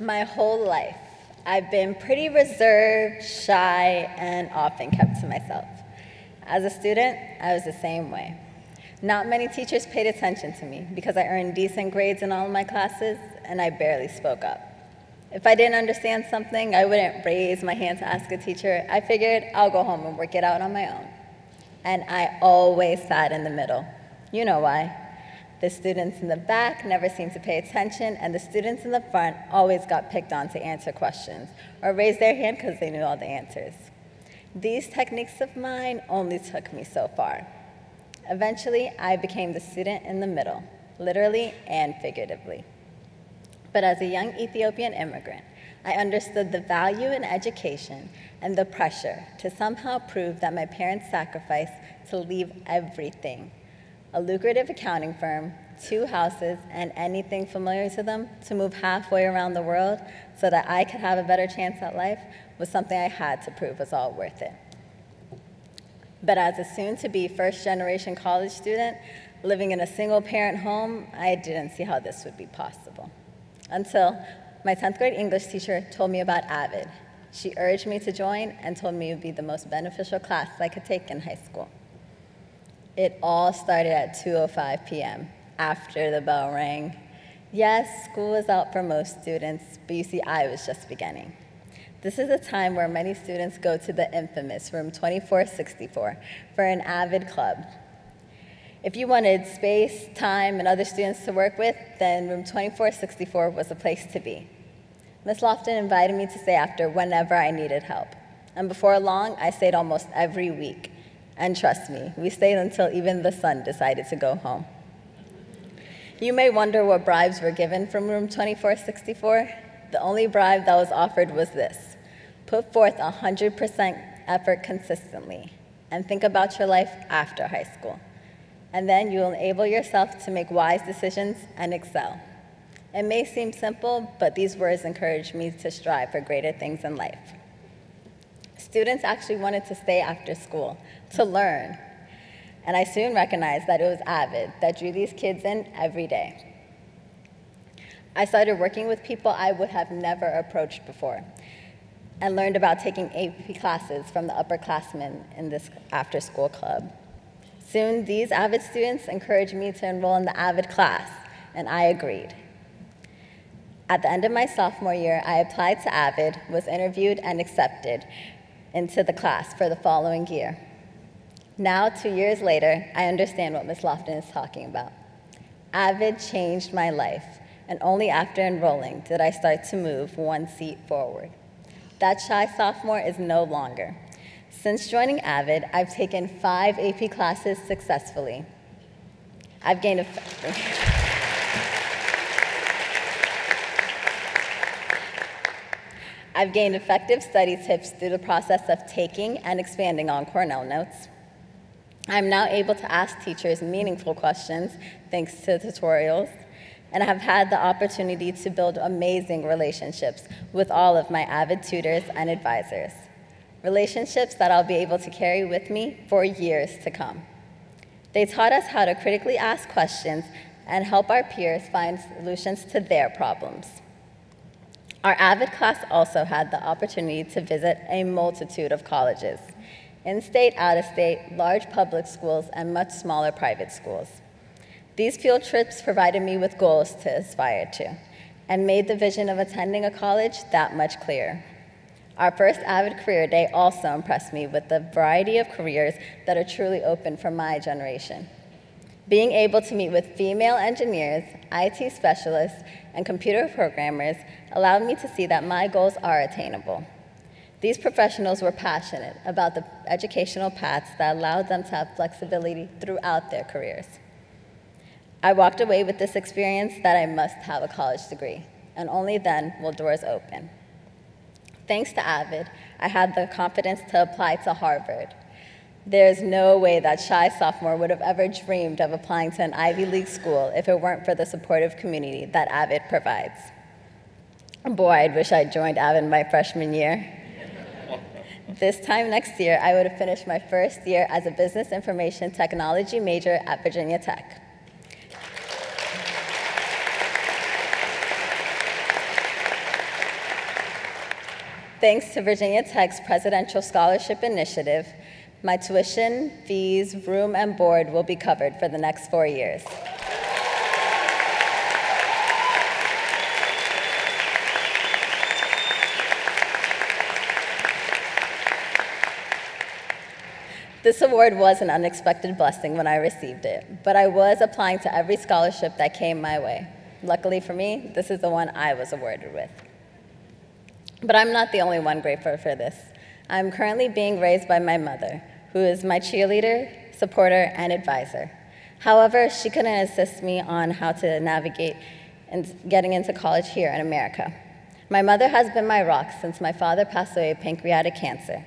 My whole life, I've been pretty reserved, shy, and often kept to myself. As a student, I was the same way. Not many teachers paid attention to me because I earned decent grades in all of my classes, and I barely spoke up. If I didn't understand something, I wouldn't raise my hand to ask a teacher. I figured I'll go home and work it out on my own. And I always sat in the middle. You know why. The students in the back never seemed to pay attention, and the students in the front always got picked on to answer questions or raise their hand because they knew all the answers. These techniques of mine only took me so far. Eventually, I became the student in the middle, literally and figuratively. But as a young Ethiopian immigrant, I understood the value in education and the pressure to somehow prove that my parents sacrificed to leave everything, a lucrative accounting firm, 2 houses, and anything familiar to them, to move halfway around the world so that I could have a better chance at life was something I had to prove was all worth it. But as a soon-to-be first-generation college student living in a single-parent home, I didn't see how this would be possible. Until my 10th grade English teacher told me about AVID. She urged me to join and told me it would be the most beneficial class I could take in high school. It all started at 2:05 p.m. after the bell rang. Yes, school was out for most students, but you see, I was just beginning. This is a time where many students go to the infamous room 2464 for an AVID club. If you wanted space, time, and other students to work with, then room 2464 was the place to be. Ms. Lofton invited me to stay after whenever I needed help. And before long, I stayed almost every week. And trust me, we stayed until even the sun decided to go home. You may wonder what bribes were given from room 2464. The only bribe that was offered was this: put forth 100% effort consistently, and think about your life after high school. And then you will enable yourself to make wise decisions and excel. It may seem simple, but these words encouraged me to strive for greater things in life. Students actually wanted to stay after school to learn, and I soon recognized that it was AVID that drew these kids in every day. I started working with people I would have never approached before, and learned about taking AP classes from the upperclassmen in this after-school club. Soon, these AVID students encouraged me to enroll in the AVID class, and I agreed. At the end of my sophomore year, I applied to AVID, was interviewed, and accepted into the class for the following year. Now, 2 years later, I understand what Ms. Lofton is talking about. AVID changed my life, and only after enrolling did I start to move one seat forward. That shy sophomore is no longer. Since joining AVID, I've taken 5 AP classes successfully. I've gained effective study tips through the process of taking and expanding on Cornell notes. I'm now able to ask teachers meaningful questions thanks to tutorials, and I have had the opportunity to build amazing relationships with all of my AVID tutors and advisors. Relationships that I'll be able to carry with me for years to come. They taught us how to critically ask questions and help our peers find solutions to their problems. Our AVID class also had the opportunity to visit a multitude of colleges, in-state, out-of-state, large public schools, and much smaller private schools. These field trips provided me with goals to aspire to, and made the vision of attending a college that much clearer. Our first AVID Career Day also impressed me with the variety of careers that are truly open for my generation. Being able to meet with female engineers, IT specialists, and computer programmers allowed me to see that my goals are attainable. These professionals were passionate about the educational paths that allowed them to have flexibility throughout their careers. I walked away with this experience that I must have a college degree, and only then will doors open. Thanks to AVID, I had the confidence to apply to Harvard. There's no way that shy sophomore would have ever dreamed of applying to an Ivy League school if it weren't for the supportive community that AVID provides. Boy, I wish I'd joined AVID my freshman year. This time next year, I would have finished my first year as a business information technology major at Virginia Tech. Thanks to Virginia Tech's Presidential Scholarship Initiative, my tuition, fees, room, and board will be covered for the next 4 years. This award was an unexpected blessing when I received it, but I was applying to every scholarship that came my way. Luckily for me, this is the one I was awarded with. But I'm not the only one grateful for this. I'm currently being raised by my mother, who is my cheerleader, supporter, and advisor. However, she couldn't assist me on how to navigate getting into college here in America. My mother has been my rock since my father passed away of pancreatic cancer.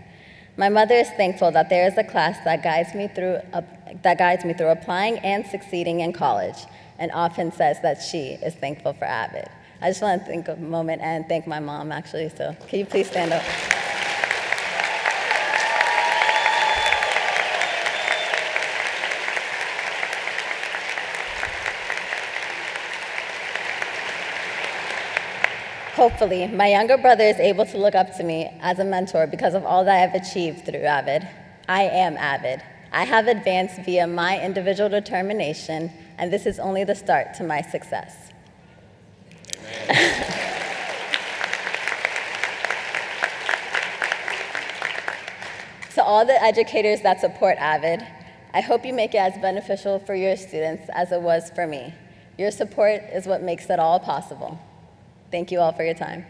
My mother is thankful that there is a class that guides me through applying and succeeding in college, and often says that she is thankful for AVID. I just want to take a moment and thank my mom, actually, so can you please stand up? Hopefully, my younger brother is able to look up to me as a mentor because of all that I have achieved through AVID. I am AVID. I have advanced via my individual determination, and this is only the start to my success. To all the educators that support AVID, I hope you make it as beneficial for your students as it was for me. Your support is what makes it all possible. Thank you all for your time.